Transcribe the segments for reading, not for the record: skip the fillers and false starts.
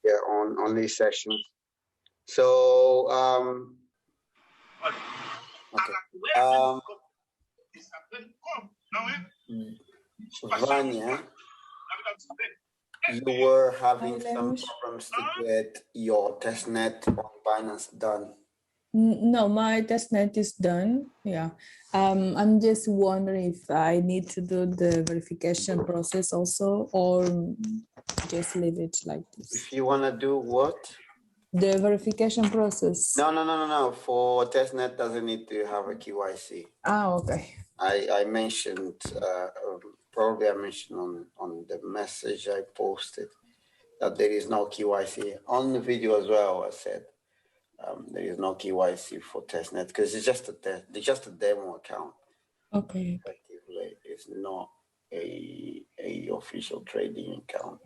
Yeah, on this session. So okay. Vanya, you were having some problems to get your testnet on Binance done. No, my testnet is done. Yeah. I'm just wondering if I need to do the verification process also, or just leave it like this. If you want to do what? The verification process. No. For testnet doesn't need to have a KYC. Ah, okay. I mentioned, probably I mentioned on the message I posted that there is no KYC. On the video as well, I said there is no KYC for testnet because it's just a test, it's just a demo account. Okay. Effectively, it's not a official trading account.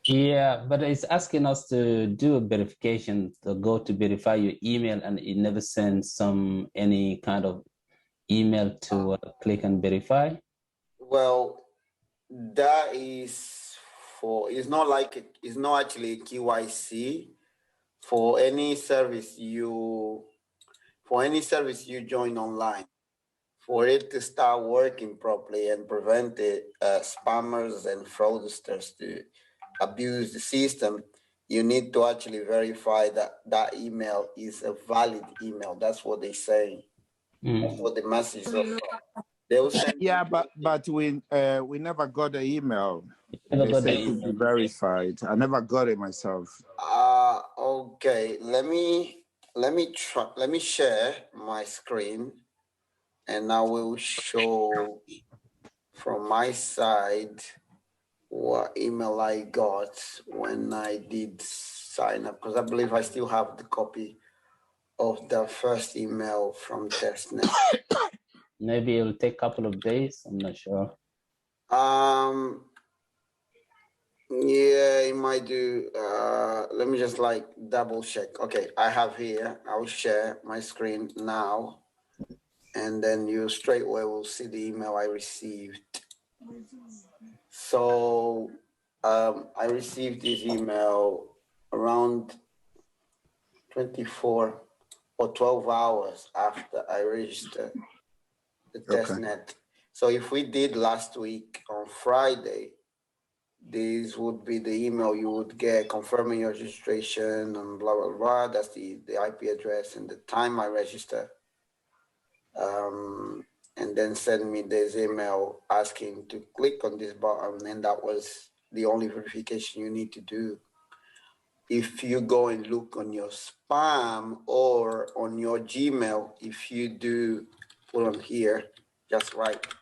Yeah, but it's asking us to do a verification, to go to verify your email, and it never sends any kind of email to click and verify. Well, that is it's not actually KYC for any service you join online. For it to start working properly and prevent spammers and fraudsters to abuse the system, you need to actually verify that email is a valid email. That's what they say. That's what the message is. They will send. Yeah, but we never got the email. They said to be verified. I never got it myself. Okay. Let me share my screen, and I will show from my side what email I got when I did sign up, because I believe I still have the copy of the first email from testnet. Maybe it'll take a couple of days. I'm not sure. Yeah, it might do. Let me just double check. Okay, I have here. I'll share my screen now, and then you straight away will see the email I received. So I received this email around 24 or 12 hours after I registered the testnet. So if we did last week on Friday, this would be the email you would get confirming your registration and blah, blah, blah. That's the IP address and the time I registered. And then send me this email asking to click on this button, and that was the only verification you need to do. If you go and look on your spam or on your Gmail, if you do put on here, just write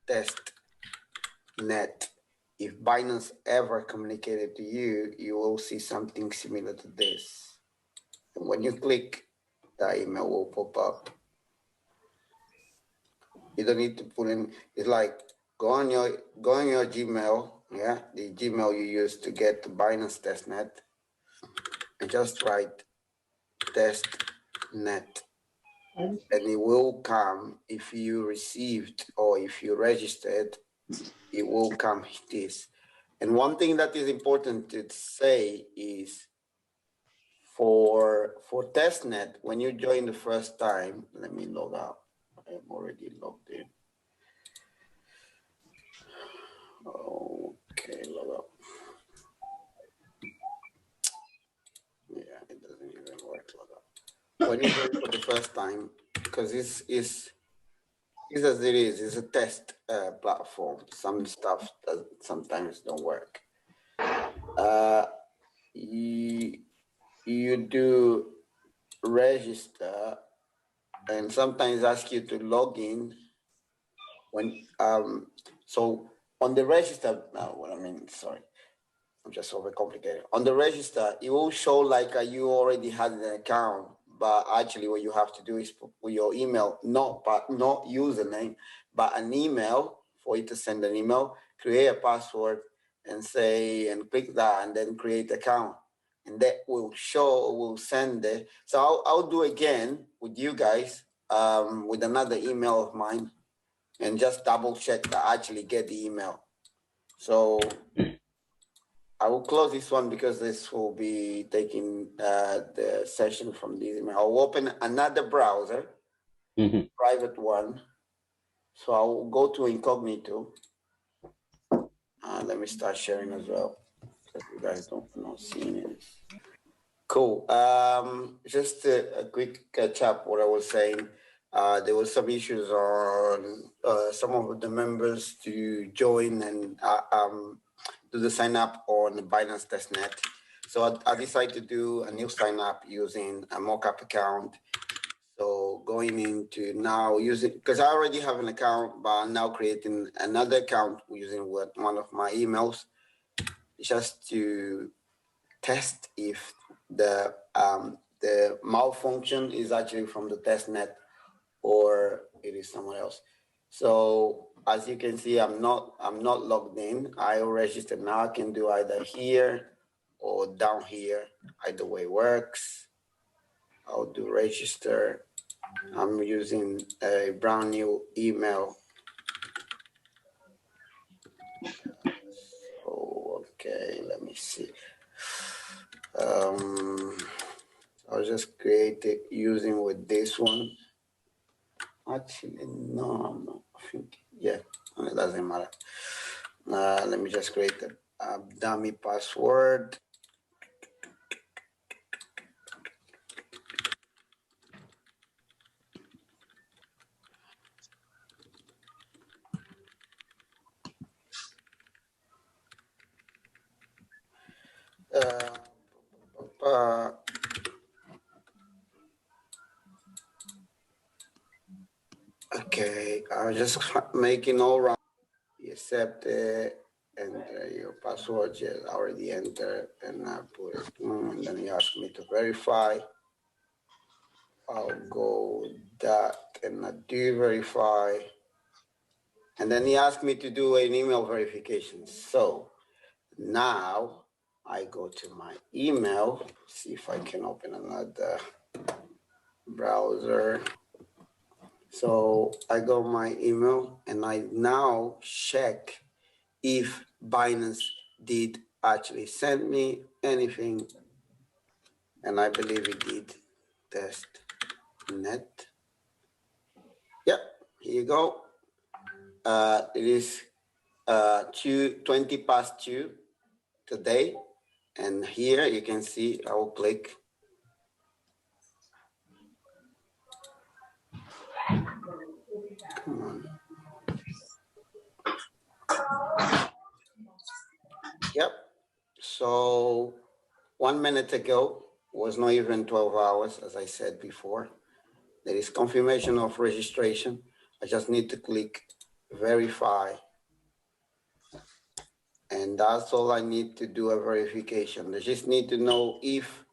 testnet. If Binance ever communicated to you, you will see something similar to this. And when you click, that email will pop up. You don't need to put in, it's like go on your Gmail, yeah, the Gmail you use to get to Binance testnet, and just write testnet. And it will come if you received or if you registered, it will come this. And one thing that is important to say is for testnet, when you join the first time, let me log out. I'm already logged in. Okay, log out. Yeah, it doesn't even work, log out. When you join for the first time, because it's as it is, it's a test platform. Some stuff sometimes don't work. You do register and sometimes ask you to log in so on the register, sorry, I'm just overcomplicated. On the register, it will show like you already had an account, but actually what you have to do is put your email, not username, but an email for you to send an email, create a password and click that and then create account. And that will send it. So I'll do again with you guys with another email of mine and just double check that I actually get the email. So I will close this one because this will be taking the session from this email. I'll open another browser, private one. So I'll go to incognito. Let me start sharing as well because you guys don't see it. Cool. Just a quick catch up what I was saying. There was some issues on some of the members to join and do the sign up on Binance testnet. So I decided to do a new sign up using a mockup account. So going into now using, because I already have an account, but I'm now creating another account using one of my emails just to test if the malfunction is actually from the testnet or it is someone else. So as you can see, I'm not logged in. I registered now. I can do either here or down here. Either way works. I'll do register. I'm using a brand new email. So, okay, let me see. I'll just create it using with this one. Actually, no, I think, yeah, it doesn't matter. Let me just create a dummy password. Okay, I'm just making all right. Accept it, enter your password. Yes, I already entered, and I put it. And then he asked me to verify. I'll go that, and I do verify. And then he asked me to do an email verification. So now I go to my email, see if I can open another browser. So I go my email and I now check if Binance did actually send me anything. And I believe it did. Test net. Yep, here you go. It is 20 past 2 today. And here you can see, I will click. Come on. Yep. So 1 minute ago was not even 12 hours, as I said before. There is confirmation of registration. I just need to click verify. And that's all I need to do a verification. I just need to know if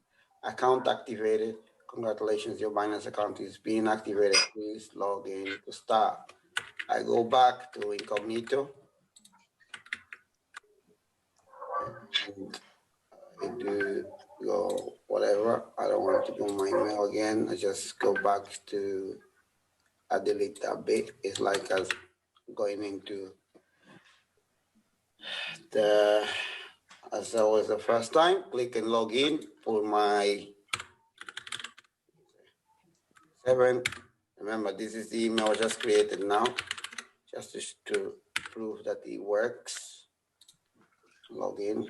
account activated. Congratulations, your Binance account is being activated. Please log in to start. I go back to incognito. And I do go whatever. I don't want to do my email again. I just go back to, I delete that bit. It's like us going into the, as I was the first time, click and log in, put my 7. Remember, this is the email I just created now, just to prove that it works. Log in,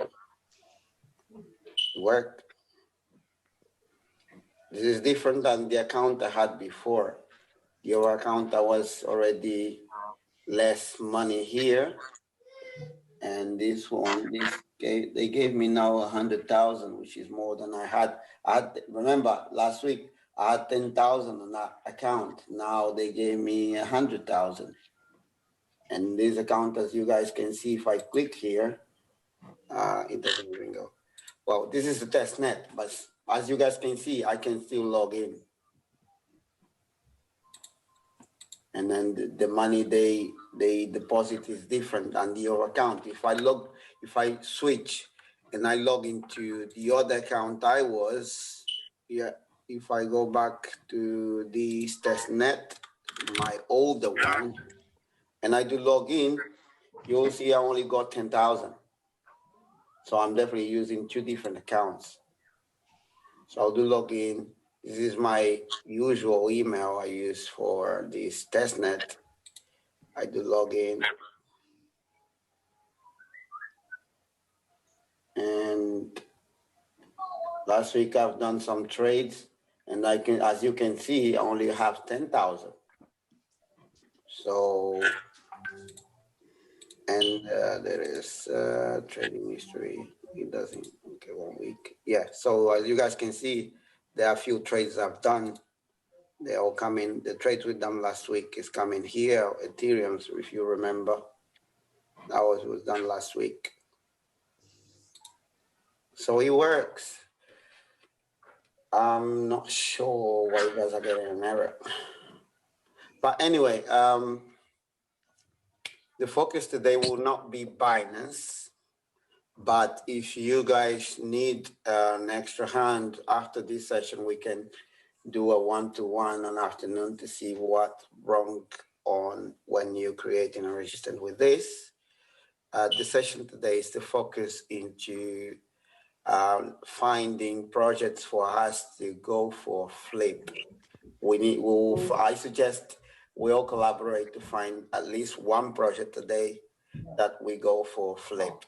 work. This is different than the account I had before. Your account, I was already less money here. And this one, they gave me now 100,000, which is more than I had. Remember last week I had 10,000 on that account. Now they gave me 100,000. And this account, as you guys can see, if I click here, it doesn't even go. Well, this is the test net, but as you guys can see, I can still log in. And then the money they deposit is different than your account. If I switch and I log into the other account I was, if I go back to this test net, my older one, and I do log in, you'll see I only got 10,000. So I'm definitely using two different accounts. So I'll do log in. This is my usual email I use for this testnet. I do log in. And last week I've done some trades, and I can, as you can see, I only have 10,000. So, and there is trading history. It doesn't, okay, 1 week. Yeah, so as you guys can see, there are a few trades I've done. They all come in. The trades we done last week is coming here. Ethereum's, if you remember, that was done last week. So it works. I'm not sure why you guys are getting an error. But anyway, the focus today will not be Binance. But if you guys need an extra hand after this session, we can do a one-to-one an afternoon to see what wrong on when you're creating a resistance with this. The session today is to focus into finding projects for us to go for flip. I suggest we all collaborate to find at least one project today that we go for flip.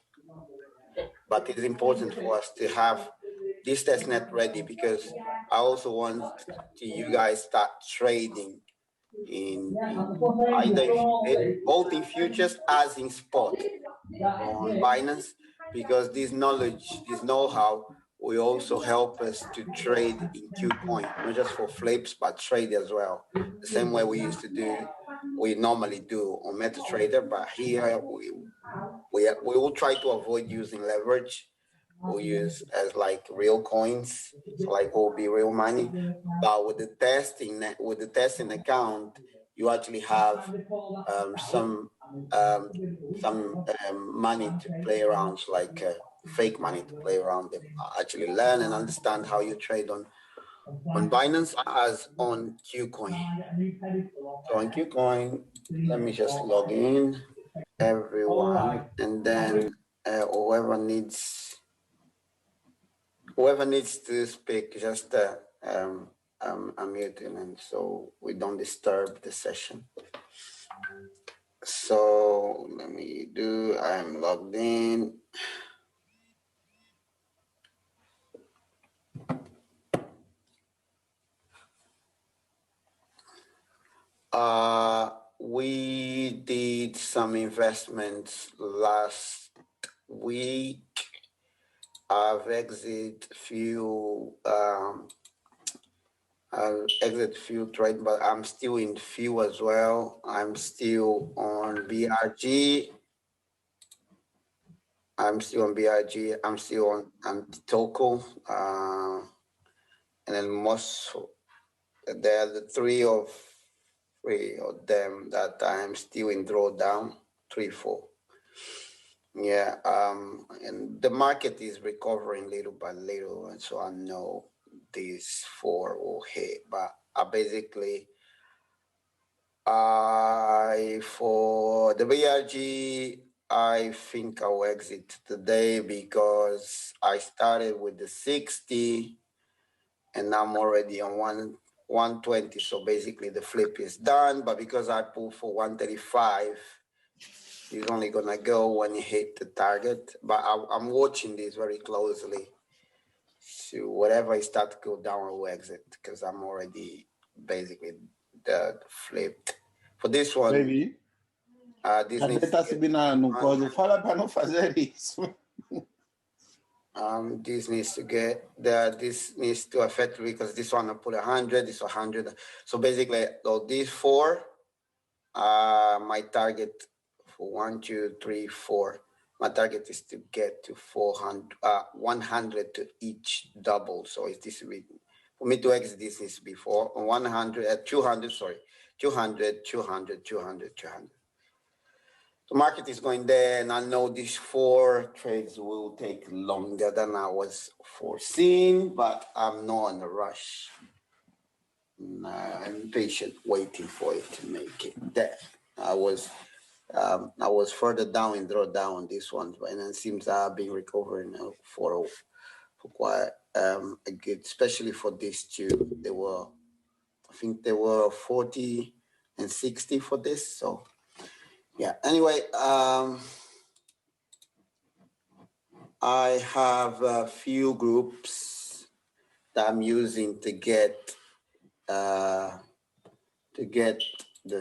But it's important for us to have this testnet ready, because I also want you guys start trading in either both in futures as in spot on Binance, because this knowledge, this know-how will also help us to trade in Kucoin, not just for flips, but trade as well. The same way we normally do on MetaTrader, but here we will try to avoid using leverage. We'll use as like real coins, so like will be real money. But with the testing account, you actually have some money to play around, like fake money to play around and actually learn and understand how you trade on Binance as on Kucoin. So on Kucoin, let me just log in, everyone, and then whoever needs to speak, just unmute him, and so we don't disturb the session. So let me do, I'm logged in. We did some investments last week. I've exited few trades, but I'm still in few as well. I'm still on BRG. I'm still on Toko. And then there are the three of them that I'm still in drawdown, 3, 4. Yeah, and the market is recovering little by little, and so I know these 4 will hit. But basically, for the BRG, I think I'll exit today because I started with the 60, and I'm already on 120. So basically, the flip is done. But because I pulled for 135. It's only gonna go when you hit the target, but I'm watching this very closely. So whatever I start to go down, I will exit because I'm already basically flipped. For this one, Baby, this needs to get this needs to affect because this one I put 100, this 100. So basically, these 4 my target for 1, 2, 3, 4. My target is to get to 100 to each double. So it's this week. For me to exit this is before 100, 200, sorry, 200, 200, 200, 200. The market is going there, and I know these 4 trades will take longer than I was foreseeing, but I'm not in a rush. I'm patient, waiting for it to make it there. I was further down in drawdown on this one, and it seems I've been recovering for quite a good, especially for these two. I think they were 40 and 60 for this. So yeah. Anyway, I have a few groups that I'm using to get the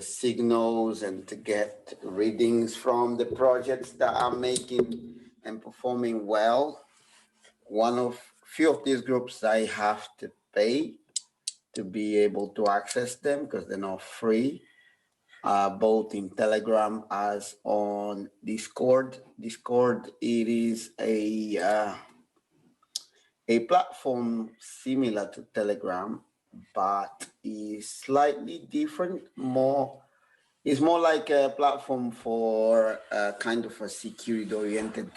signals and to get readings from the projects that I'm making and performing well. Few of these groups I have to pay to be able to access them because they're not free, both in Telegram as on Discord. Discord, it is a platform similar to Telegram, but is slightly different. It's more like a platform for kind of a security-oriented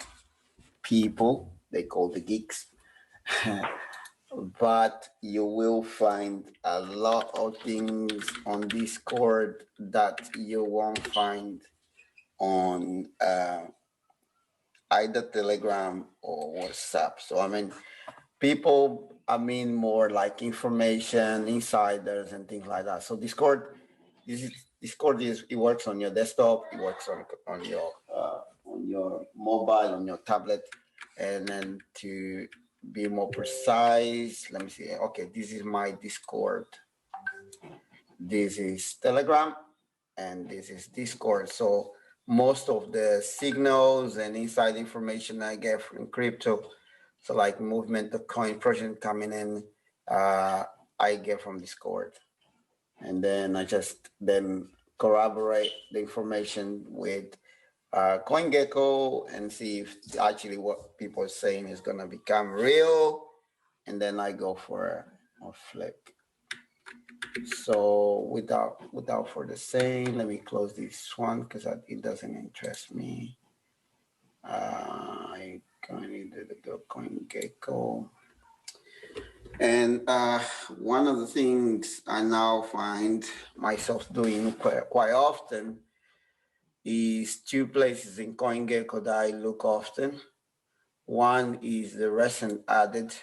people. They call the geeks. But you will find a lot of things on Discord that you won't find on either Telegram or WhatsApp. So, I mean, more like information, insiders, and things like that. So Discord it works on your desktop, it works on your mobile, on your tablet, and then to be more precise, let me see. Okay, this is my Discord. This is Telegram, and this is Discord. So most of the signals and inside information I get from crypto, so like movement of coin project coming in, I get from Discord. And then I just then corroborate the information with CoinGecko and see if actually what people are saying is going to become real. And then I go for a flip. So without further saying, let me close this one because it doesn't interest me. I kind of the CoinGecko. And one of the things I now find myself doing quite often is 2 places in CoinGecko that I look often. One is the recent added,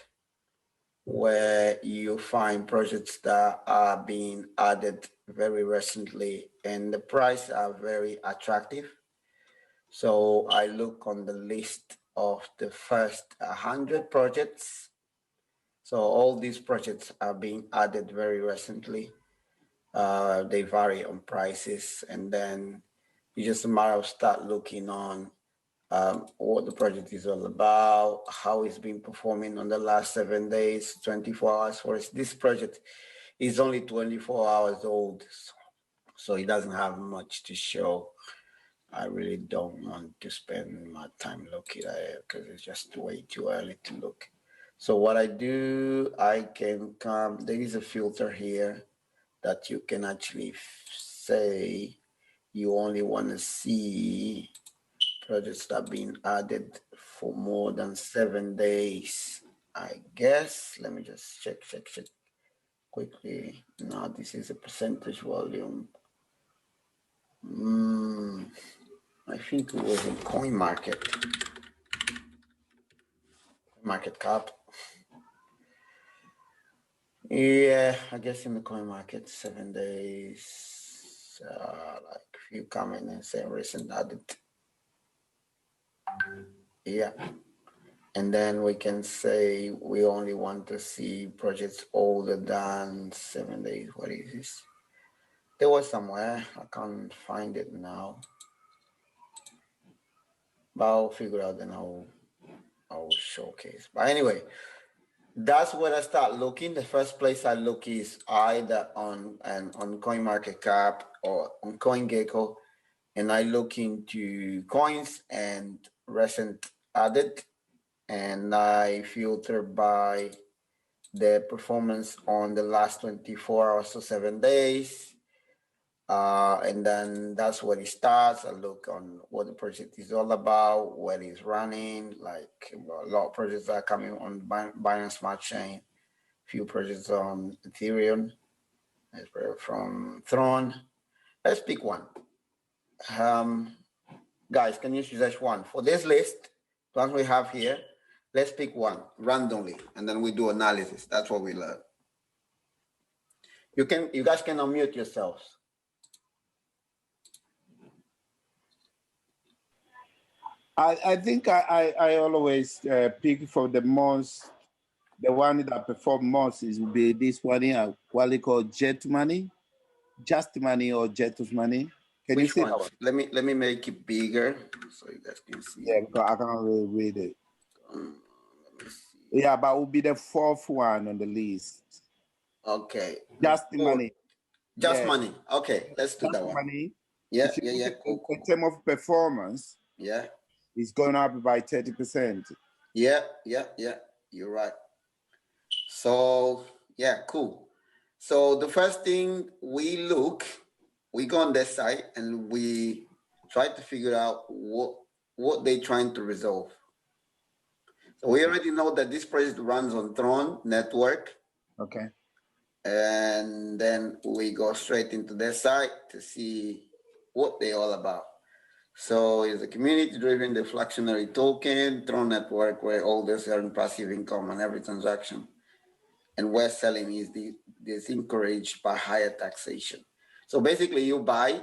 where you find projects that are being added very recently and the price are very attractive. So I look on the list of the first 100 projects. So all these projects are being added very recently. They vary on prices, and then it's just a matter of start looking on what the project is all about, how it's been performing on the last 7 days, 24 hours. For this project is only 24 hours old, so it doesn't have much to show. I really don't want to spend my time looking at it because it's just way too early to look. So what I do, there is a filter here that you can actually say you only want to see projects that have been added for more than 7 days, I guess. Let me just check quickly. Now this is a percentage volume. I think it was in coin market cap. Yeah, I guess in the coin market, 7 days, like few comment and say recent added. Yeah. And then we can say we only want to see projects older than 7 days. What is this? There was somewhere, I can't find it now. But I'll figure out and I'll showcase. But anyway, that's where I start looking. The first place I look is either on CoinMarketCap or on CoinGecko. and I look into coins and recent added, and I filter by the performance on the last 24 hours or 7 days. And then that's where it starts. I look on what the project is all about, what it's running. Like a lot of projects are coming on Binance Smart Chain, few projects on Ethereum, from Tron. Let's pick one. Guys, can you suggest one for this list? The ones we have here, let's pick one randomly, and then we do analysis. That's what we learn. You guys can unmute yourselves. I think I always pick for the one that perform most is will be this one here, what they call Jet Money, Just Money or Jetus Money. Can Which you see one? that one? Let me make it bigger so you guys can see. Yeah, because I can't really read it. Let me see. Yeah, but it will be the fourth one on the list. Okay. Just Money. Just Money. Okay, let's do Just that one. Money. Yeah, yeah. Cool. In terms of performance, yeah, it's going up by 30%. Yeah. You're right. So yeah, cool. So the first thing we go on their site and we try to figure out what they're trying to resolve. So we already know that this project runs on Tron network. Okay. And then we go straight into their site to see what they're all about. So it's a community-driven deflationary token, Tron network, where holders earn passive income on every transaction. And where selling is encouraged by higher taxation. So basically you buy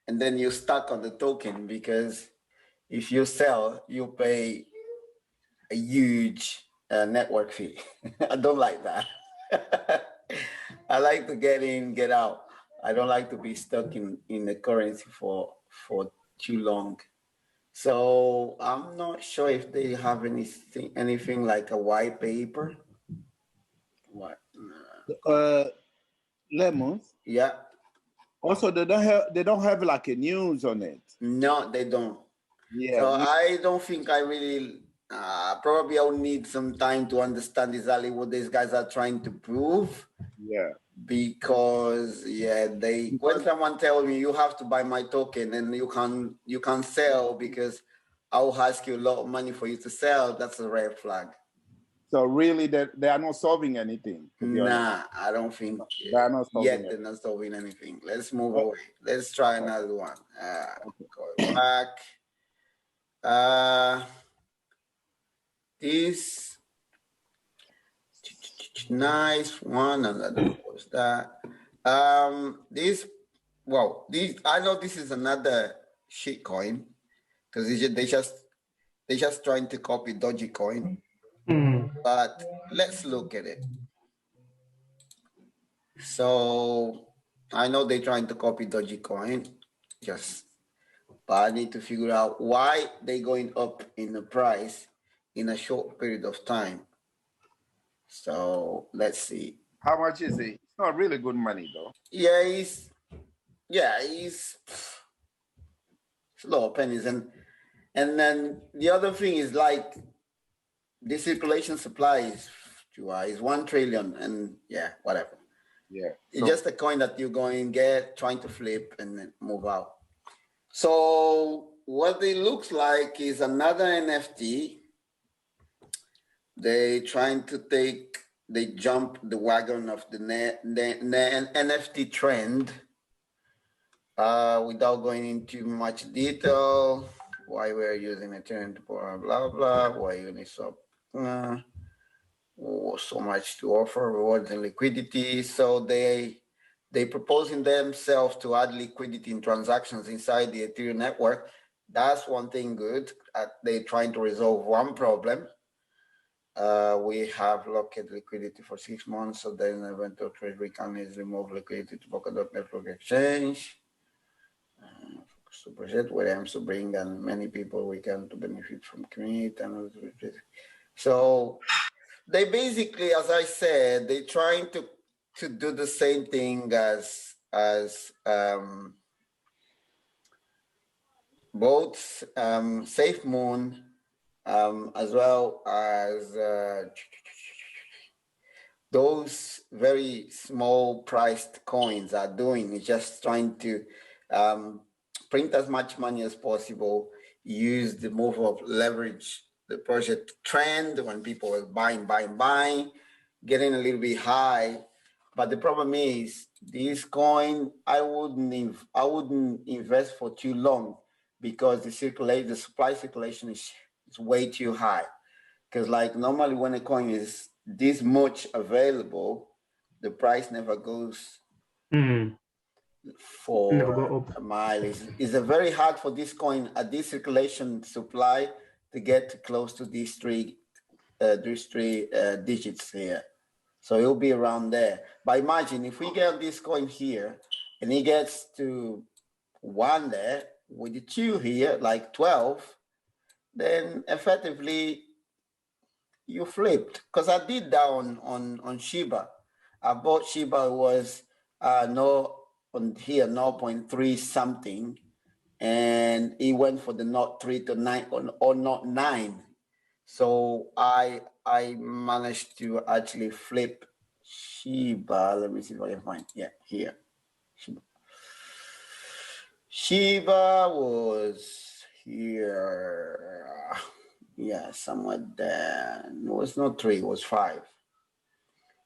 and then you stuck on the token, because if you sell, you pay a huge network fee. I don't like that. I like to get in, get out. I don't like to be stuck in the currency for too long. So I'm not sure if they have anything like a white paper. What? Lemons. Yeah. Also, they don't have like a news on it. No, they don't. Yeah. So I don't think I really. Probably I'll need some time to understand exactly what these guys are trying to prove. Yeah. Because when someone tells me you have to buy my token and you can sell because I'll ask you a lot of money for you to sell, that's a red flag. So really, they are not solving anything. Nah, I don't think they are not solving yet. They're not solving anything. Let's move away. Let's try another one. Go back. This nice one. Another was that. This I know this is another shit coin because they just trying to copy Dogecoin. But let's look at it. So I know they're trying to copy Dogecoin, but I need to figure out why they're going up in the price in a short period of time. So let's see. How much is it? It's not really good money though. Yeah, it's a lot of pennies, and then the other thing is like the circulation supply is 1 trillion, and whatever. Yeah, it's just a coin that you're going to get, trying to flip and then move out. So what it looks like is another NFT. They jump the wagon of the NFT trend. Without going into much detail, why we're using Ethereum, blah blah, why Uniswap, so much to offer, rewards and liquidity. So they proposing themselves to add liquidity in transactions inside the Ethereum network. That's one thing good. They're trying to resolve one problem. We have locked liquidity for 6 months, so then the event of trade we can easily move liquidity to Polkadot Network Exchange. Project where I'm to bring and many people we can to benefit from community. So they basically, as I said, they're trying to do the same thing as both Safe Moon, as well as those very small priced coins are doing is just trying to print as much money as possible, use the move of leverage the project trend when people are buying, getting a little bit high. But the problem is this coin, I wouldn't invest for too long because the supply circulation is way too high. Because like normally when a coin is this much available, the price never goes Never for go up. a mile. It's a very hard for this coin at this circulation supply to get close to these three digits here. So it'll be around there. But imagine if we get this coin here and it gets to 1 there with the 2 here, like 12, then effectively you flipped. Because I did that on Shiba. I bought Shiba, it was no on here 0.3 something, and it went for the 0.3 to 9 or 0.9. So I managed to actually flip Shiba. Let me see if I can find. Yeah, here. Shiba was here. Yeah, somewhere there. It was not 3, it was 5.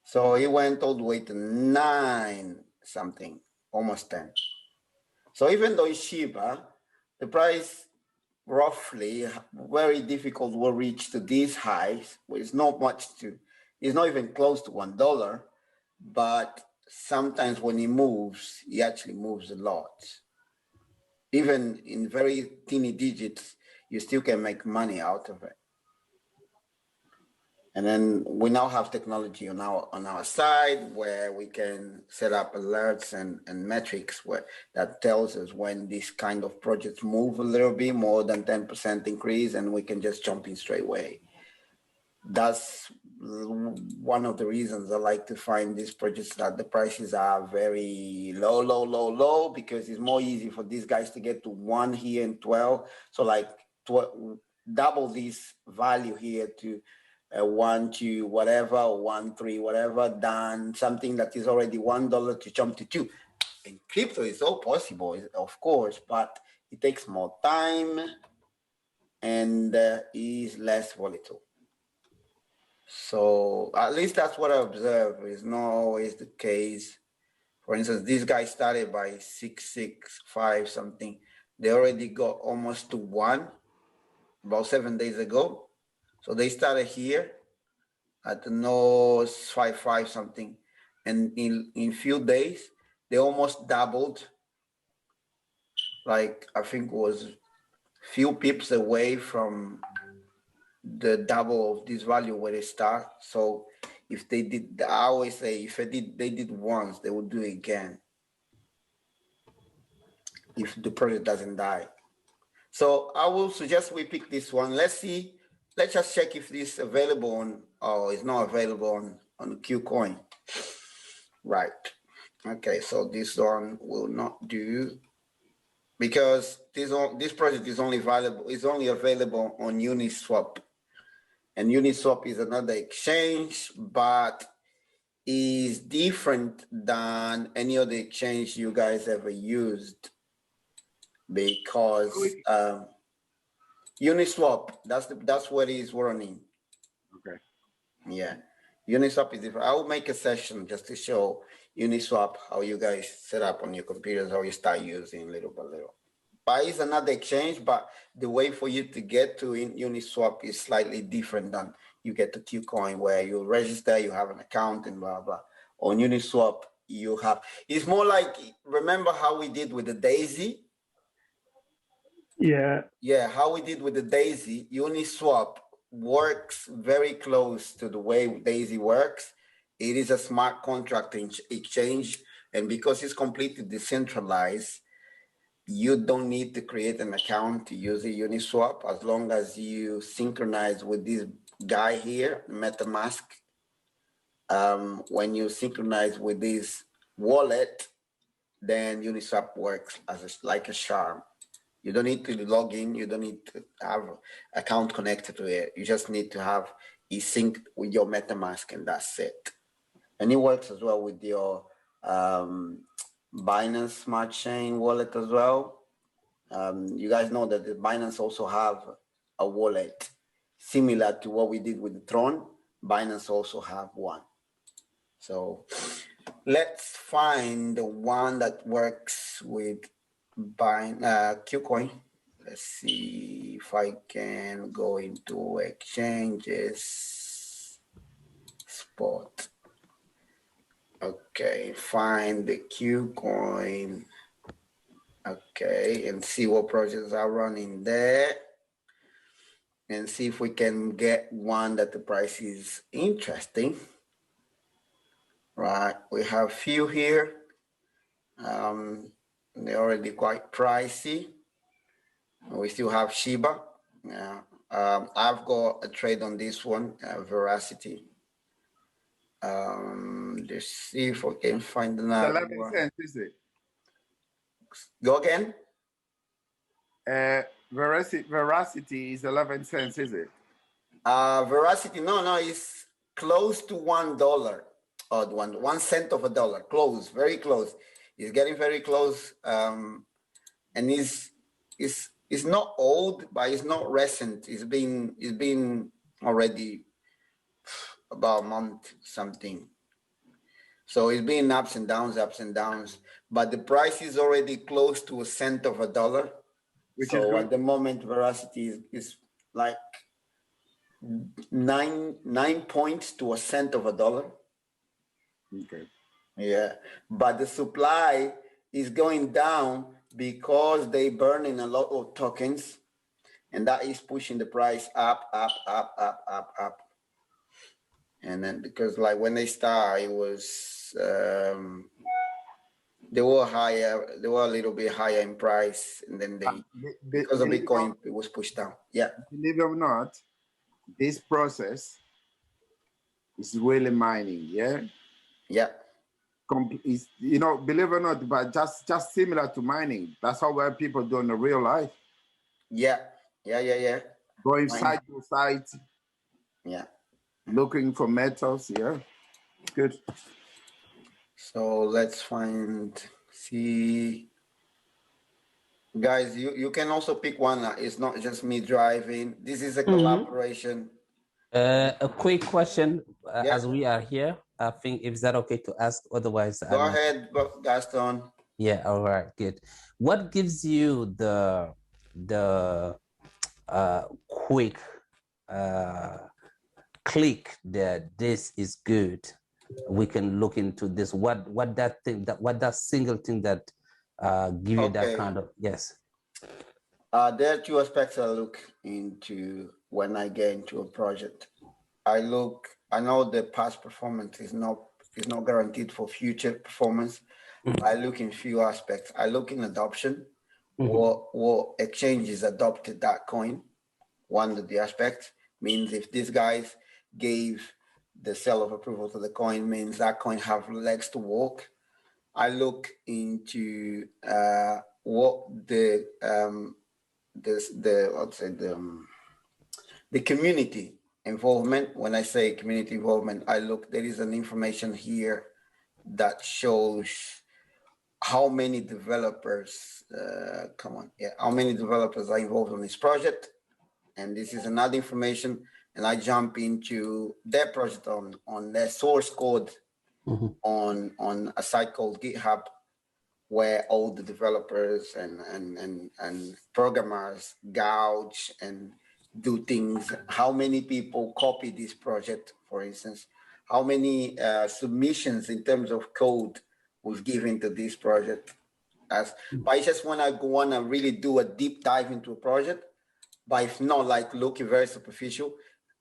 So it went all the way to 9 something, almost 10. So even though it's Shiba, the price roughly very difficult will reach to these highs, which is not much to, it's not even close to $1, but sometimes when it moves, it actually moves a lot. Even in very teeny digits, you still can make money out of it. And then we now have technology on our side where we can set up alerts and metrics that tells us when these kind of projects move a little bit more than 10% increase, and we can just jump in straight away. That's one of the reasons I like to find these projects that the prices are very low, because it's more easy for these guys to get to 1 here and 12. So like double this value here to 1 to whatever, or 1, 3, whatever, than something that is already $1 to jump to 2. In crypto, it's all possible, of course, but it takes more time and is less volatile. So at least that's what I observe. It's not always the case. For instance, this guy started by 665 something. They already got almost to 1 about 7 days ago. So they started here at the nose 55 something, and in few days they almost doubled. Like I think it was few pips away from the double of this value where they start. So if they did, I always say if they did once, they would do it again if the project doesn't die. So I will suggest we pick this one. Let's see. Let's just check if this is available on, or is not available on Kucoin. Right. Okay, so this one will not do because this project is only available on Uniswap. And Uniswap is another exchange, but is different than any other exchange you guys ever used, because Uniswap, that's what is running. Okay. Yeah, Uniswap is different. I will make a session just to show Uniswap how you guys set up on your computers, how you start using little by little. But it's another exchange, but the way for you to get to Uniswap is slightly different than you get to Kucoin, where you register, you have an account, and blah blah. On Uniswap, you have. It's more like, remember how we did with the Daisy? Yeah. Yeah, how we did with the Daisy. Uniswap works very close to the way Daisy works. It is a smart contract exchange, and because it's completely decentralized, you don't need to create an account to use a Uniswap as long as you synchronize with this guy here, MetaMask. When you synchronize with this wallet, then Uniswap works as like a charm. You don't need to log in. You don't need to have account connected to it. You just need to have it synced with your MetaMask, and that's it. And it works as well with your Binance Smart Chain wallet as well. You guys know that the Binance also have a wallet similar to what we did with the Tron. Binance also have one. So let's find the one that works with Kucoin. Let's see if I can go into exchanges, spot. Okay, find the Kucoin. Okay, and see what projects are running there. And see if we can get one that the price is interesting. Right, we have few here. They're already quite pricey. We still have Shiba. I've got a trade on this one, Veracity. Let's see if we can find another 11 one. cents, is it? Go again? Veracity is 11 cents, is it? Veracity, no, it's close to $1 or 1 cent of a dollar. Close, very close. It's getting very close. And it's not old, but it's not recent. It's been already about a month something. So it's been ups and downs. But the price is already close to 1 cent of a dollar. Which so is good. at the moment, Veracity is like 9 points to 1 cent of a dollar. Okay. Yeah, but the supply is going down because they burning a lot of tokens, and that is pushing the price up. And then because like when they start, it was they were higher, they were a little bit higher in price, and then they because of Bitcoin it was pushed down. Yeah. Believe it or not, this process is really mining. Yeah. Yeah. Believe it or not, but just similar to mining. That's how well people do in the real life. Yeah. Going site to site. Yeah. Looking for metals. Yeah. Good. So let's see. Guys, you can also pick one. It's not just me driving. This is a collaboration. A quick question as we are here. I think is that okay to ask? Otherwise, go ahead, Gaston. Yeah. All right. Good. What gives you the quick click that this is good? We can look into this. What that single thing that give you that kind of yes. There are two aspects I look into when I get into a project. I know the past performance is not guaranteed for future performance. I look in few aspects. I look in adoption. What exchanges adopted that coin. One of the aspects means if these guys gave the sale of approval to the coin, means that coin have legs to walk. I look into what the community involvement. When I say community involvement, there is an information here that shows how many developers how many developers are involved in this project. And this is another information, and I jump into their project on their source code on a site called GitHub, where all the developers and programmers gouge and do things. How many people copy this project, for instance? How many submissions in terms of code was given to this project? But I just want to really do a deep dive into a project. But if not, like looking very superficial,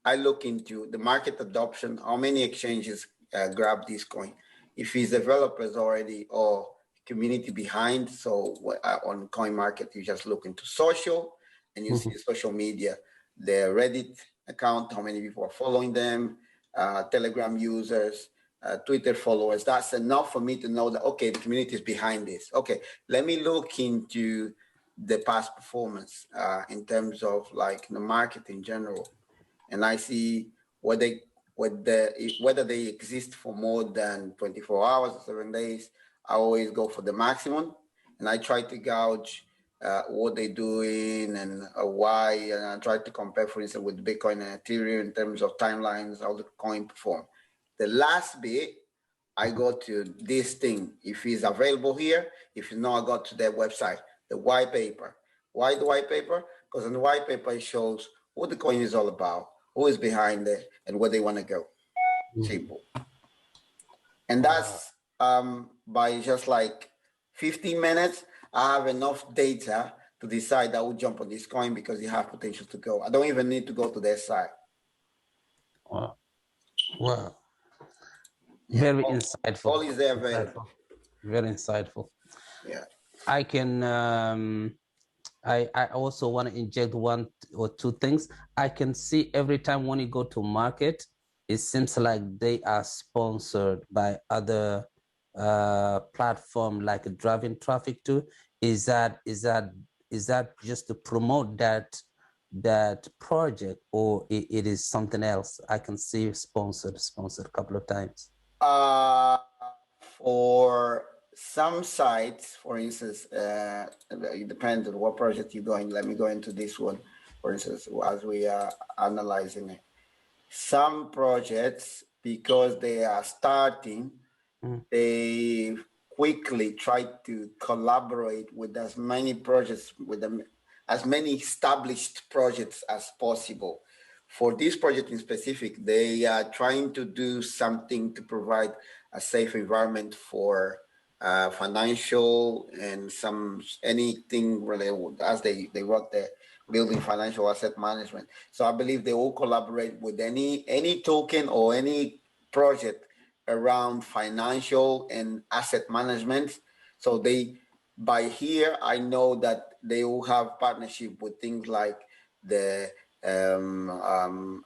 I look into the market adoption. How many exchanges grab this coin? If it's developers already or community behind. So on coin market, you just look into social and you see social media, the Reddit account, how many people are following them, Telegram users, Twitter followers. That's enough for me to know that, okay, the community is behind this. Okay, let me look into the past performance in terms of like the market in general, and I see whether they exist for more than 24 hours or 7 days. I always go for the maximum, and I try to gauge what they're doing and why, and I try to compare, for instance, with Bitcoin and Ethereum in terms of timelines, how the coin perform. The last bit, I go to this thing. If it's available here, if it's not, I go to their website, the white paper. Why the white paper? Because in the white paper, it shows what the coin is all about, who is behind it, and where they want to go. Simple. And that's by just like 15 minutes, I have enough data to decide I will jump on this coin because it has potential to go. I don't even need to go to their site. Wow. Wow. Yeah. Very insightful. All is there available. Very insightful. Yeah. I can I also want to inject one or two things. I can see every time when you go to market, it seems like they are sponsored by other platform like driving traffic too. Is that just to promote that project, or it is something else? I can see sponsored a couple of times. For some sites, for instance, it depends on what project you're going. Let me go into this one, for instance, as we are analyzing it. Some projects, because they are starting, they quickly try to collaborate with as many projects, with them, as many established projects as possible. For this project in specific, they are trying to do something to provide a safe environment for financial and anything related, as they wrote there, building financial asset management. So I believe they will collaborate with any token or any project around financial and asset management. So by here, I know that they will have partnership with things like the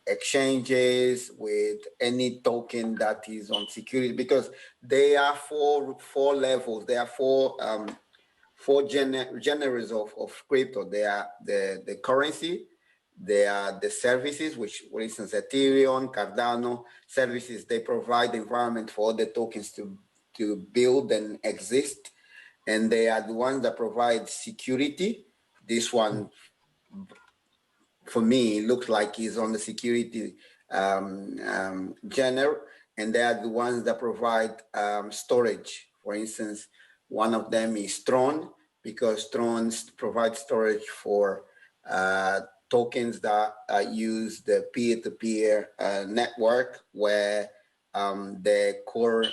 exchanges, with any token that is on security, because they are four levels. There are four genres of crypto. They are the currency, they are the services, which, for instance, Ethereum, Cardano services. They provide the environment for all the tokens to build and exist, and they are the ones that provide security. This one, for me, looks like is on the security genre, and they are the ones that provide storage. For instance, one of them is Tron, because Tron provides storage for tokens that use the peer-to-peer network, where the core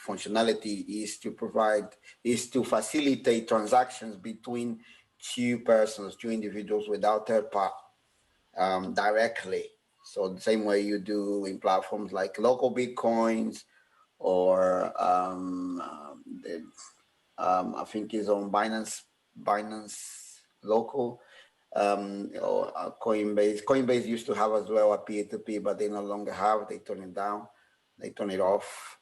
functionality is to facilitate transactions between two persons, two individuals, without third party. Directly. So the same way you do in platforms like local Bitcoins, or I think is on Binance local, or Coinbase. Coinbase used to have as well a peer-to-peer, but they no longer have. They turn it down. They turn it off.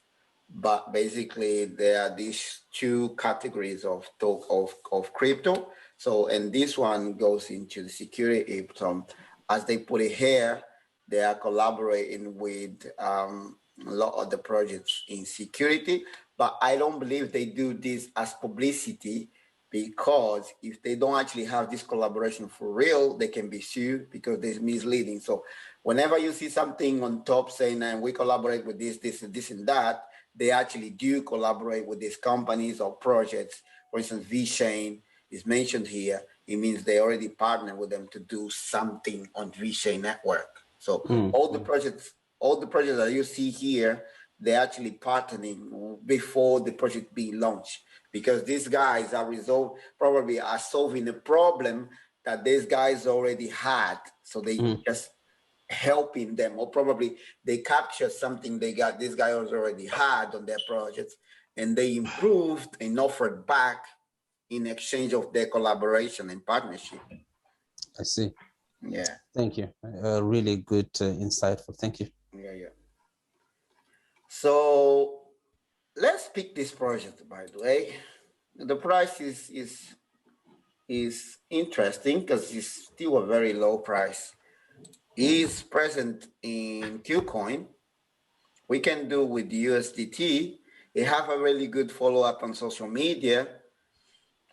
But basically, there are these two categories of crypto. So, and this one goes into the security. As they put it here, they are collaborating with a lot of the projects in security, but I don't believe they do this as publicity, because if they don't actually have this collaboration for real, they can be sued because it's misleading. So whenever you see something on top saying, and we collaborate with this, and that, they actually do collaborate with these companies or projects. For instance, VeChain is mentioned here. It means they already partnered with them to do something on VeChain network. So all the projects that you see here, they're actually partnering before the project being launched, because these guys probably are solving a problem that these guys already had. So they just helping them, or probably they captured something these guys already had on their projects, and they improved and offered back in exchange of their collaboration and partnership. I see. Yeah. Thank you. Really good, insightful. Thank you. Yeah. So let's pick this project, by the way. The price is is interesting because it's still a very low price. Is present in Kucoin. We can do with USDT. It have a really good follow-up on social media,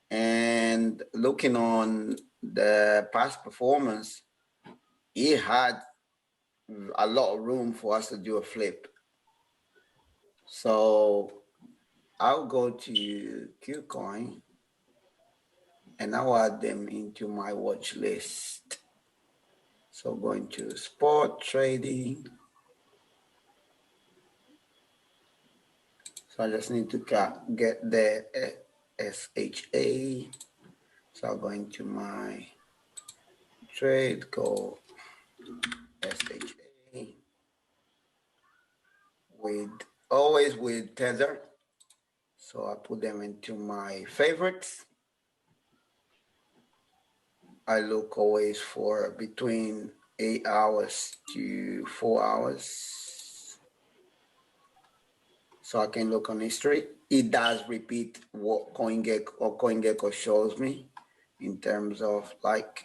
and looking on the past performance, it had a lot of room for us to do a flip. So I'll go to Kucoin and I'll add them into my watch list. So going to spot trading. So I just need to get the SHA. So I'll go into my trade, go SHA with always with Tether. So I put them into my favorites. I look always for between 8 hours to 4 hours. So I can look on history. It does repeat what CoinGecko shows me in terms of like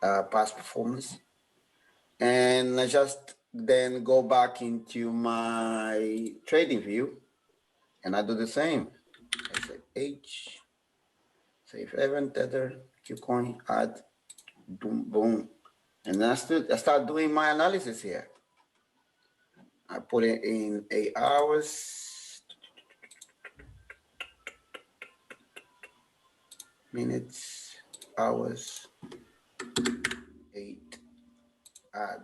past performance. And I just then go back into my trading view and I do the same. I say H, safe haven, Tether, Kucoin, add, boom, boom. And then I start doing my analysis here. I put it in 8 hours, minutes, hours, 8, add,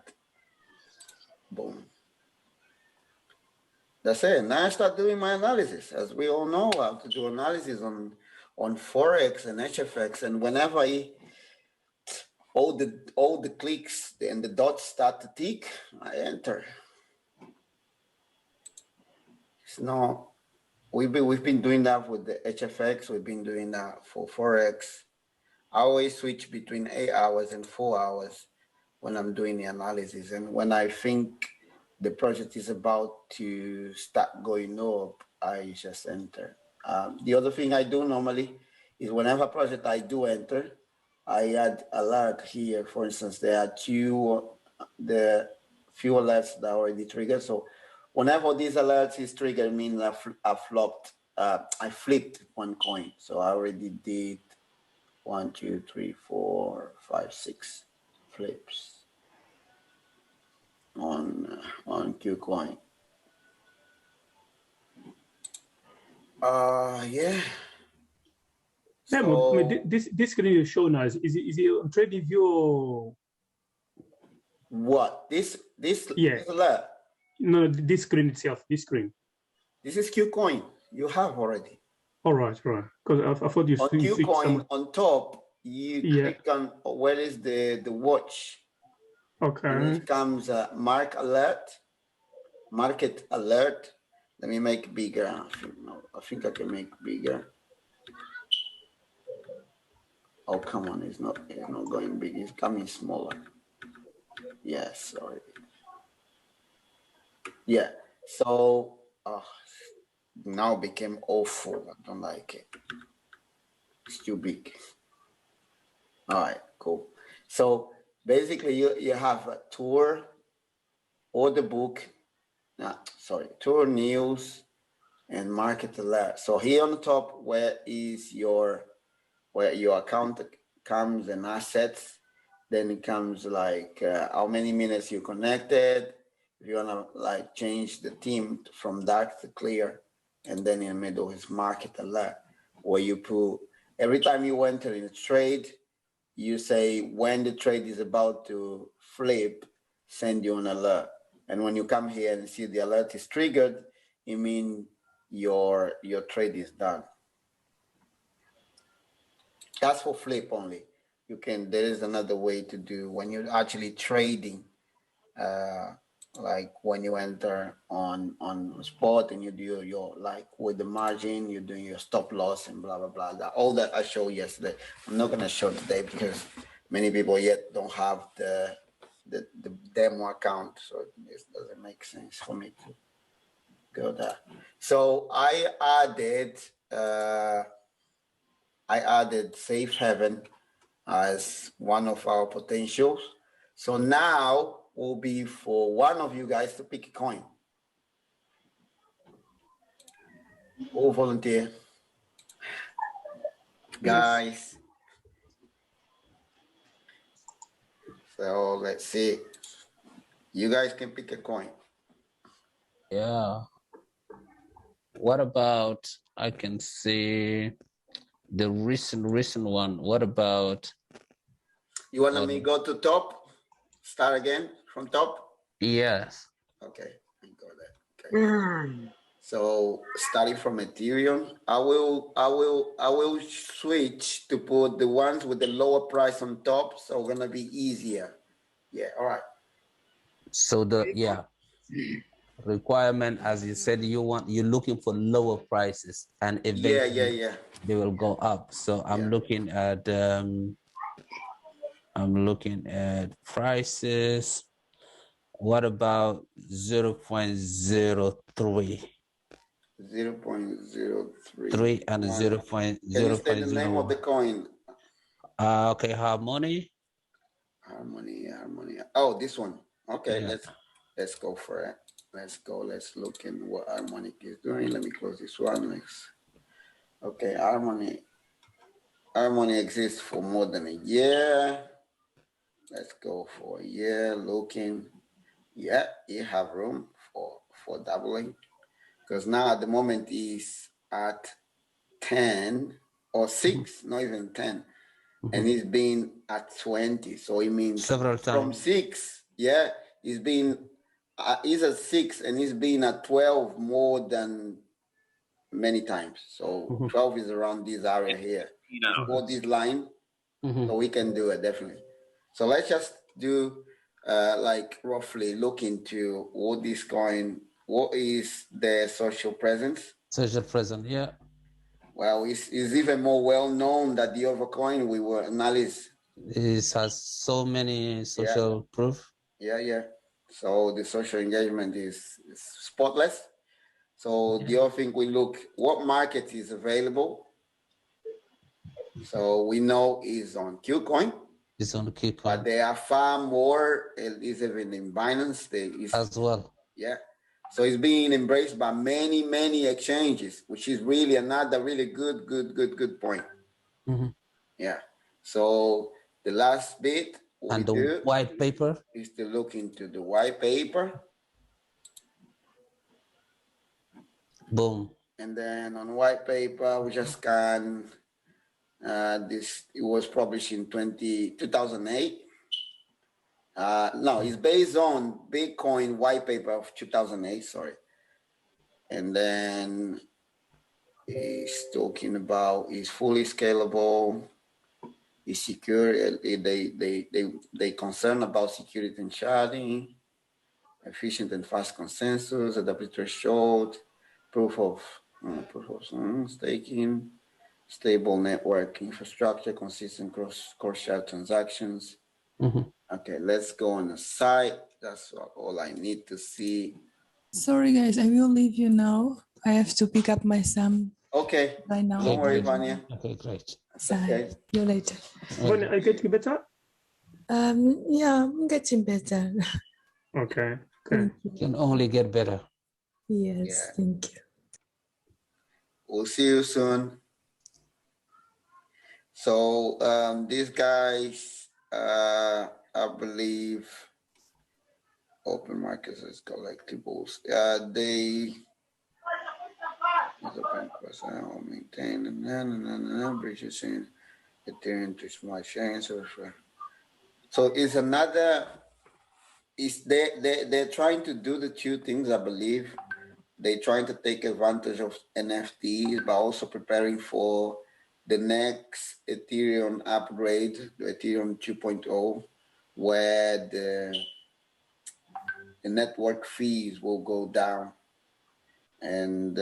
boom. That's it. Now I start doing my analysis. As we all know, I have to do analysis on Forex and HFX. And whenever all the clicks and the dots start to tick, I enter. It's not. We've been doing that with the HFX. We've been doing that for Forex. I always switch between 8 hours and 4 hours when I'm doing the analysis. And when I think the project is about to start going up, I just enter. The other thing I do normally is whenever project I do enter, I add alert here. For instance, there are the few alerts that are already triggered. So whenever these alerts is triggered, means I flipped one coin. So I already did 1, 2, 3, 4, 5, 6 flips on Kucoin. Yeah. So, this screen you're showing us, is it on trading view or what? This alert? No, this screen itself, this screen. This is Kucoin. You have already. All right. Because I thought you on Kucoin on top, you click on where is the watch. Okay. And it comes market alert. Let me make it bigger. I think I can make it bigger. Oh, come on, it's not going big, it's coming smaller. Yes, sorry. Yeah, so now became awful. I don't like it. It's too big. All right, cool. So basically you have a tour, order book, tour news, and market alert. So here on the top, where your account comes and assets, then it comes like how many minutes you connected. If you wanna like change the theme from dark to clear, and then in the middle is market alert, where you put every time you enter in a trade, you say when the trade is about to flip, send you an alert. And when you come here and see the alert is triggered, it means your trade is done. That's for flip only. There is another way to do when you're actually trading, like when you enter on spot and you do your, like with the margin, you're doing your stop loss and blah, blah, blah. All that I showed yesterday. I'm not going to show today because many people yet don't have the demo account. So it doesn't make sense for me to go there. So I added, I added safe haven as one of our potentials. So now will be for one of you guys to pick a coin. Who volunteer? Guys. So let's see. You guys can pick a coin. Yeah. What about, I can see the recent one. What about? You want me to go to top? Start again from top? Yes. Okay, I got that. Okay. So starting from Ethereum, I will switch to put the ones with the lower price on top, so gonna be easier. Yeah, all right. So requirement, as you said, you're looking for lower prices, and eventually they will go up. So I'm looking at prices. What about 0.03? 0.03. 3 and Can 0.0. you say the name of the coin? Okay, Harmony. Oh, this one. Okay, Yeah. let's go for it. Let's look in what Harmonic is doing. Let me close this one next. Okay, Harmony exists for more than a year. Let's go for a year looking. Yeah, you have room for doubling, because now at the moment is at 10 or 6, not even 10, and he's been at 20. So it means several times from 6. Yeah, he's at 6 and he's been at 12 more than many times. So 12 is around this area here. For this line, so we can do it definitely. So let's just do like roughly look into what this coin, what is the social presence. Social presence, yeah. Well, it's even more well known that the other coin we were analyze. It has so many social proof. Yeah. So the social engagement is spotless. So the other thing we look, what market is available. So we know is on Kucoin. It's on Kucoin. But there are far more, at least even in Binance. As well. Yeah. So it's being embraced by many, many exchanges, which is really another really good point. Yeah. So the last bit and the white paper is to look into the white paper. Boom. And then on white paper, we just scan this. It was published in 2008. No, it's based on Bitcoin white paper of 2008, sorry. And then it's talking about it's fully scalable, it's secure, they concern about security and sharding, efficient and fast consensus, adaptive threshold, proof of staking, stable network infrastructure, consistent cross-shard transactions. Okay, let's go on the site. That's all I need to see. Sorry, guys, I will leave you now. I have to pick up my son. Okay. Right now. Don't worry, Vanya. Okay, great. Okay. See you later. Vanya, are you getting better? Yeah, I'm getting better. Okay. Thank you. Can only get better. Yes, thank you. We'll see you soon. So these guys, I believe, open markets as collectibles. They open personal maintain bridges in Ethereum to smart chain. So it's another. Is they're trying to do the two things, I believe. They're trying to take advantage of NFTs, but also preparing for the next Ethereum upgrade, the Ethereum 2.0, where the network fees will go down. And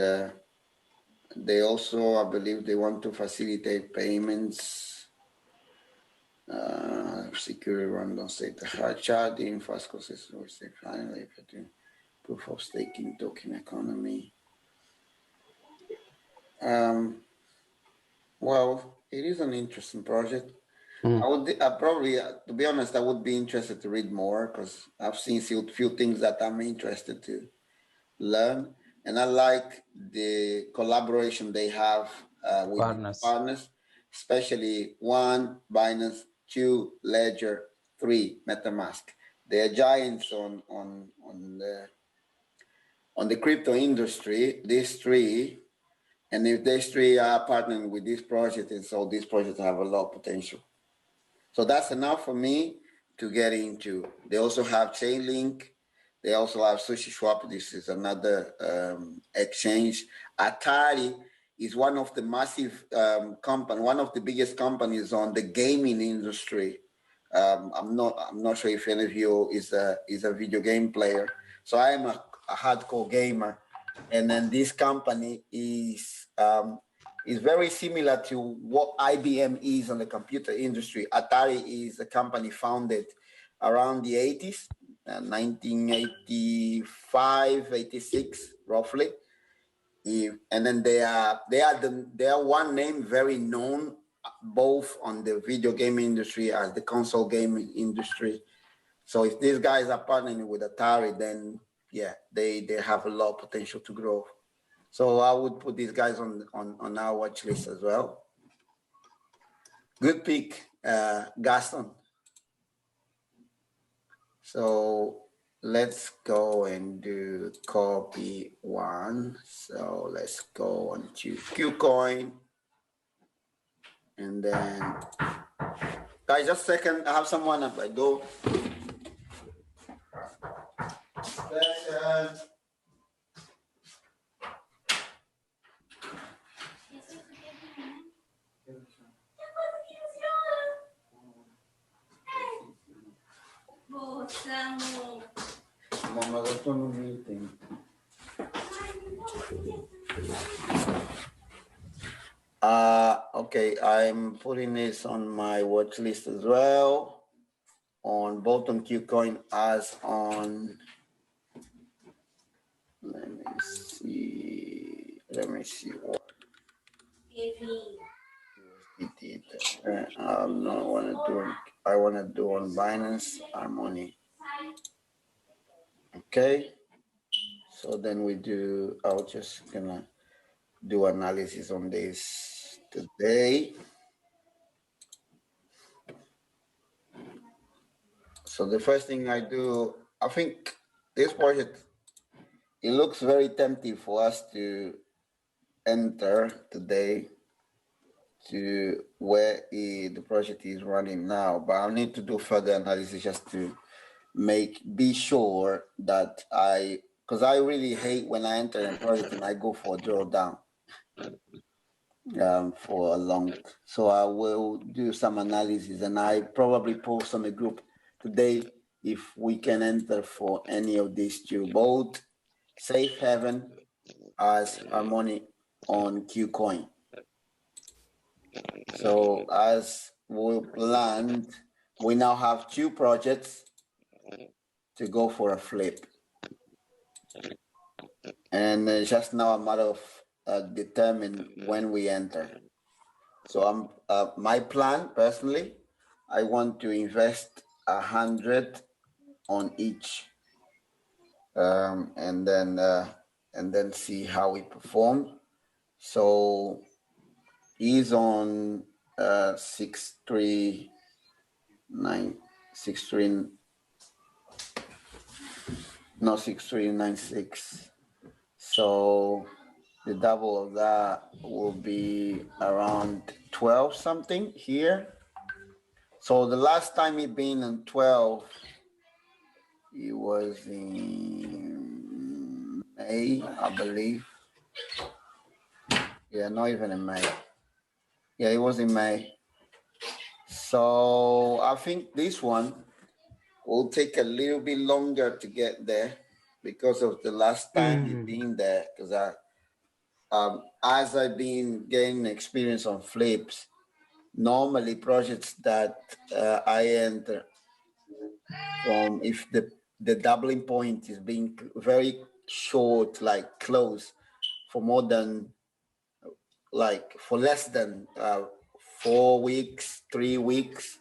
they also, I believe, they want to facilitate payments, security random state hard charging, fast consistent finally proof of staking token economy. Well, It is an interesting project. Mm. I probably, to be honest, I would be interested to read more because I've seen a few things that I'm interested to learn, and I like the collaboration they have with partners, especially one, Binance, two, Ledger, three, MetaMask. They are giants on the crypto industry. These three, and if these three are partnering with this project, and so this project have a lot of potential. So that's enough for me to get into. They also have Chainlink. They also have SushiSwap. This is another exchange. Atari is one of the massive one of the biggest companies on the gaming industry. I'm not sure if any of you is a video game player. So I am a hardcore gamer, and then this company is very similar to what IBM is on the computer industry. Atari is a company founded around the 80s, 1985, 86, roughly. And then they are one name very known both on the video game industry as the console gaming industry. So if these guys are partnering with Atari, then yeah, they have a lot of potential to grow. So I would put these guys on our watch list as well. Good pick, Gaston. So let's go and do copy one. So let's go on to Kucoin. And then, guys, just a second. I have someone at my door. Second. Okay, I'm putting this on my watch list as well, on both on Kucoin as on, let me see what I want to do on Binance Harmony. Okay, so then I'll just gonna do analysis on this today. So the first thing I do, I think this project, it looks very tempting for us to enter today to where the project is running now, but I need to do further analysis just to be sure that because I really hate when I enter a project and I go for a drawdown for a long. So I will do some analysis, and I probably post on the group today if we can enter for any of these two, both Safe Haven as Harmony on Kucoin. So as we planned, we now have two projects to go for a flip. And it's just now a matter of determine when we enter. So my plan personally, I want to invest 100 on each, and then see how we perform. So he's on 6396. So the double of that will be around 12 something here. So the last time he been on 12, it was in May, I believe. Yeah, not even in May. Yeah, it was in May. So I think this one will take a little bit longer to get there because of the last time he's been there. Because as I've been gaining experience on flips, normally projects that I enter from, if the doubling point is being very short, like close, for less than 4 weeks, 3 weeks,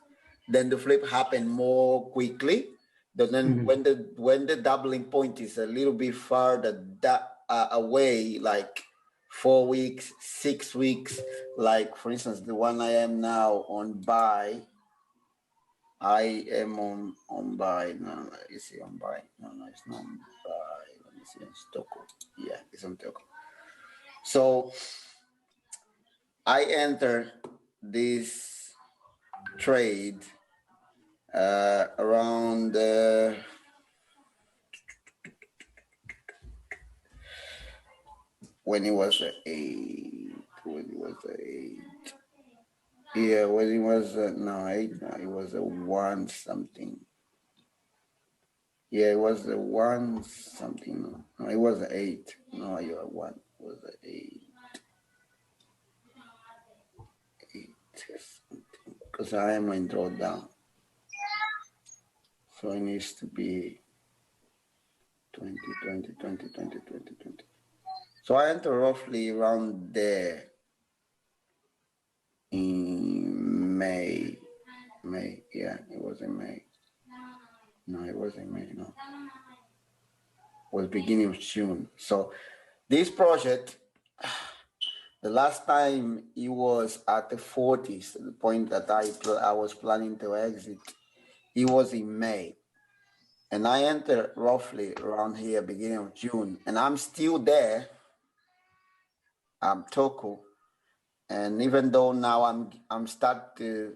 then the flip happened more quickly. Then when the doubling point is a little bit farther away, like 4 weeks, 6 weeks, like for instance, the one I am now on buy. I am on buy. No, is it on buy? No, it's not on buy. Let me see on stock. Yeah, it's on stock. So I enter this trade around when it was a 8. Yeah, when it was no 8. No, it was a 1 something. Yeah, it was a 1 something. No, it was an 8. No, you're 1. It was an 8. 8 something. Because I am in drawdown. So it needs to be 20. So I enter roughly around there in May. Yeah, it was in May. No, it wasn't May, no. It was beginning of June. So this project, the last time it was at the 40s, the point that I was planning to exit, it was in May. And I entered roughly around here, beginning of June, and I'm still there. I'm Toku, and even though now I'm start to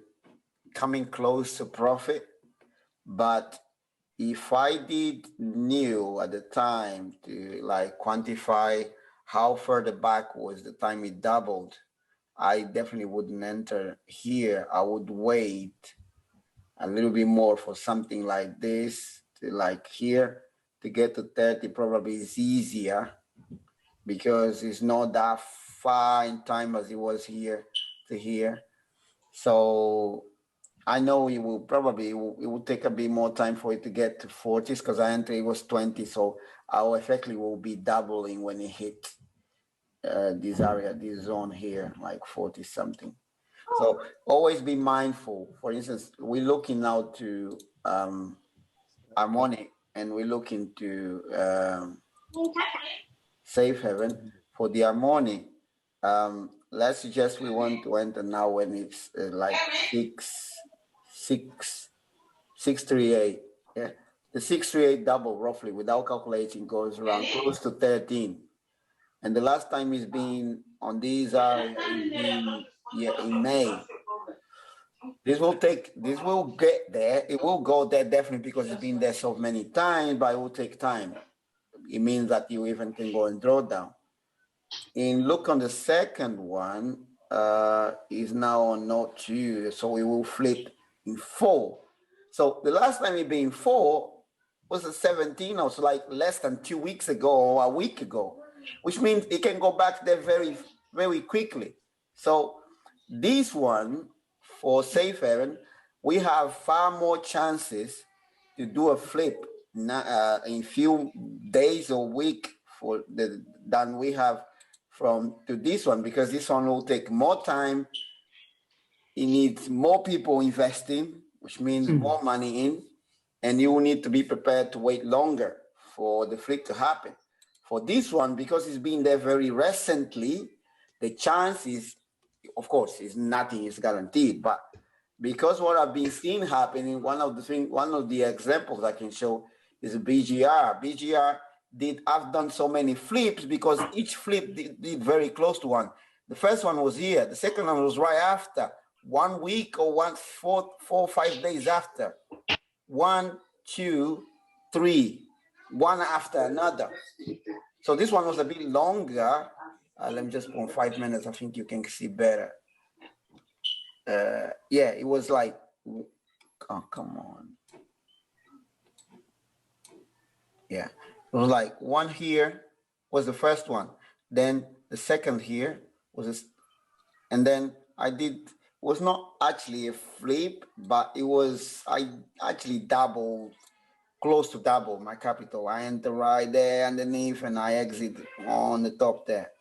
coming close to profit, but if I did knew at the time to like quantify how further back was the time it doubled, I definitely wouldn't enter here. I would wait a little bit more for something like this, to like here, to get to 30 probably is easier because it's not that far in time as it was here to here. So I know it will probably, it will take a bit more time for it to get to 40s because I entered it was 20. So our effectively will be doubling when it hit this area, this zone here, like 40 something. So always be mindful. For instance, we're looking now to Harmonic and we're looking to Safe Haven. For the Harmonic, let's suggest we want to enter now when it's like 638. Yeah, the 638 double roughly without calculating goes around close to 13. And the last time it's been on these area is been in May. This will get there. It will go there definitely because it's been there so many times, but it will take time. It means that you even can go and draw down. And look on the second one, is now on note 2, so it will flip in 4. So the last time it being 4 was a 17, or so like less than 2 weeks ago or a week ago, which means it can go back there very, very quickly. So this one for Safe Haven, we have far more chances to do a flip in few days or week than we have from to this one, because this one will take more time. It needs more people investing, which means more money in, and you will need to be prepared to wait longer for the flip to happen. For this one, because it's been there very recently, the chance is, of course, is nothing is guaranteed, but because what I've been seeing happening, one of the examples I can show is BGR. BGR I've done so many flips because each flip did very close to one. The first one was here. The second one was right after. 1 week or 4 or 5 days after. 1, 2, 3, one after another. So this one was a bit longer. Let me just put 5 minutes. I think you can see better. Yeah, it was like, oh, come on. Yeah, it was like one here was the first one. Then the second here was, and then it was not actually a flip, but it was, I actually doubled, close to double my capital. I enter right there underneath and I exit on the top there.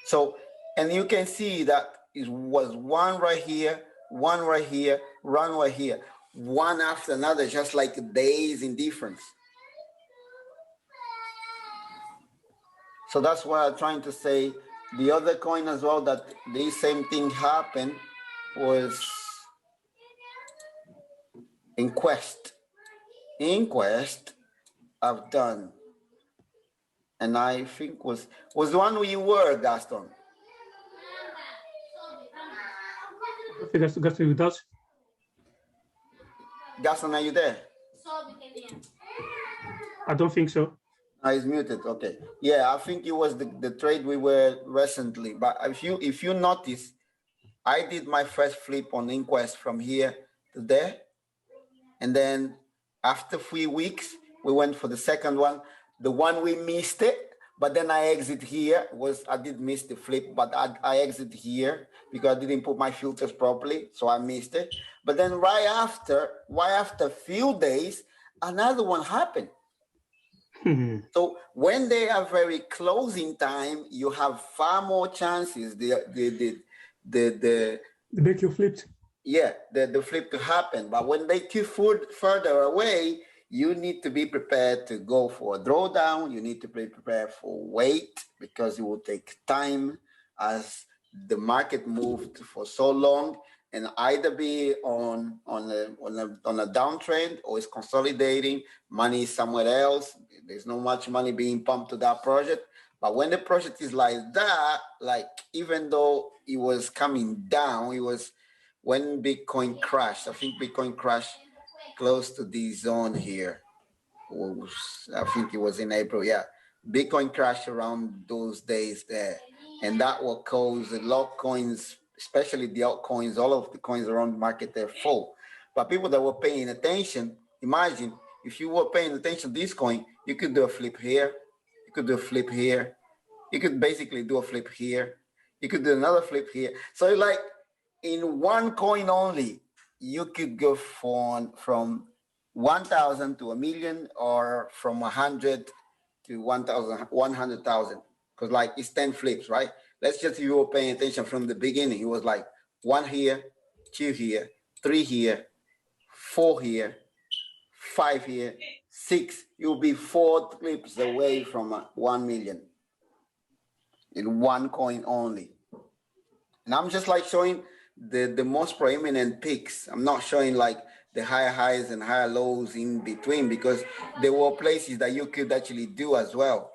So, and you can see that was one right here, one right here, one right here, one after another, just like days in difference. So that's what I'm trying to say. The other coin as well that the same thing happened was Inquest. Inquest I've done. And I think was the one where you were, Gaston. Gaston with us. Gaston, are you there? I don't think so. He's muted. Okay. Yeah, I think it was the trade we were recently. But if you notice, I did my first flip on Inquest from here to there. And then after 3 weeks, we went for the second one. The one we missed it, but then I exit here. I did miss the flip, but I exit here because I didn't put my filters properly, so I missed it. But then right after a few days, another one happened. So when they are very close in time, you have far more chances. The make you flipped. Yeah, the flip to happen. But when they keep further away, you need to be prepared to go for a drawdown. You need to be prepared for wait because it will take time as the market moved for so long and either be on a downtrend or it's consolidating. Money is somewhere else. There's not much money being pumped to that project. But when the project is like that, like even though it was coming down, it was when Bitcoin crashed. I think Bitcoin crashed close to the zone here. I think it was in April. Yeah, Bitcoin crashed around those days there, and that will cause a lot of coins, especially the altcoins, all of the coins around the market, they're full. But people that were paying attention, imagine if you were paying attention to this coin, you could do a flip here, you could do a flip here, you could basically do a flip here, you could do another flip here. So like in one coin only, you could go from 1,000 to 1,000,000 or from 100 to 100,000 because like it's 10 flips, right? Let's just, if you were paying attention from the beginning, it was like 1 here, 2 here, 3 here, 4 here, 5 here, 6. You'll be 4 flips away from 1 million in one coin only. And I'm just like showing the most prominent peaks. I'm not showing like the higher highs and higher lows in between because there were places that you could actually do as well.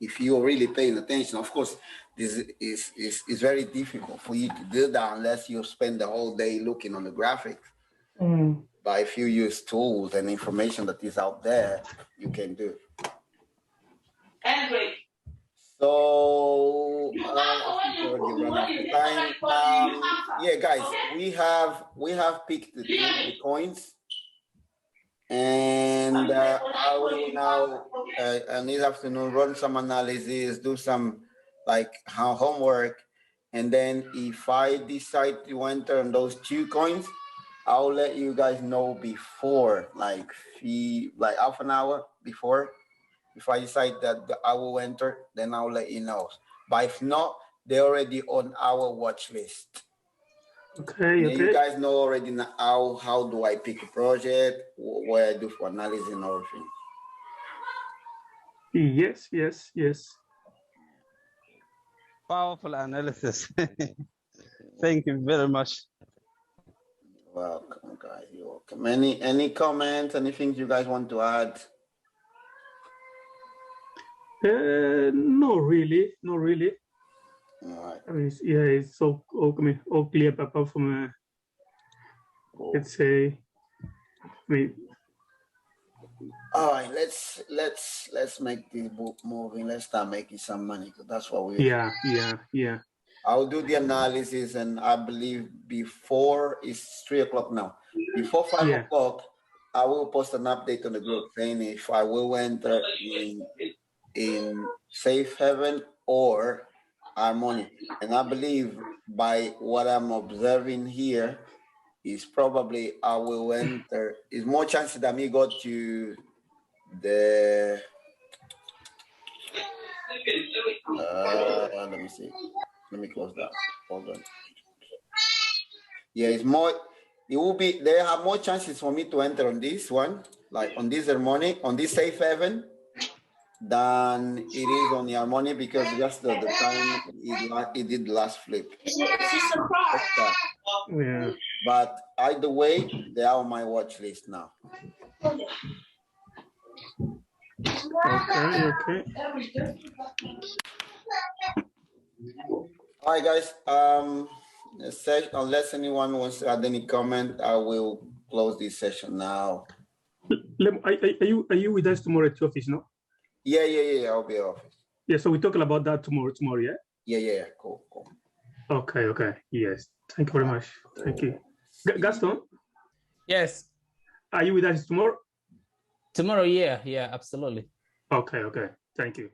If you're really paying attention, of course, this is very difficult for you to do that unless you spend the whole day looking on the graphics. But if you use tools and information that is out there, you can do. So I think we already run out of time. Yeah, guys, we have picked the coins, and I will now this afternoon run some analysis, do some like homework, and then if I decide to enter on those 2 coins, I'll let you guys know before, like half an hour before. If I decide that I will enter, then I'll let you know. But if not, they're already on our watch list. Okay. You guys know already now how do I pick a project, what I do for analysis and everything. Yes. Powerful analysis. Thank you very much. Welcome, guys. You're welcome. Any comments? Anything you guys want to add? No, really. All right. I mean, it's all clear, apart from let's say. I mean, all right, let's make the book moving. Let's start making some money because that's what we. Yeah. I'll do the analysis, and I believe before it's 3 o'clock now. Before 5 o'clock, I will post an update on the group saying if I will enter in Safe Haven or Harmony. And I believe by what I'm observing here is probably I will enter. Is more chances that me go to the let me see. Let me close that. Hold on. Yeah, it's more. It will be. They have more chances for me to enter on this one, like on this harmonic, on this safe haven, than it is on the harmonic because just the time it did last flip. Yeah. But either way, they are on my watch list now. Okay. All right, guys. Unless anyone wants to add any comment, I will close this session now. Are you with us tomorrow at the office, no? Yeah. I'll be off. Yeah, so we're talking about that tomorrow, yeah? Yeah. Cool. Okay. Yes. Thank you very much. Thank you. Gaston? Yes. Are you with us tomorrow? Tomorrow, yeah, absolutely. Okay. Thank you.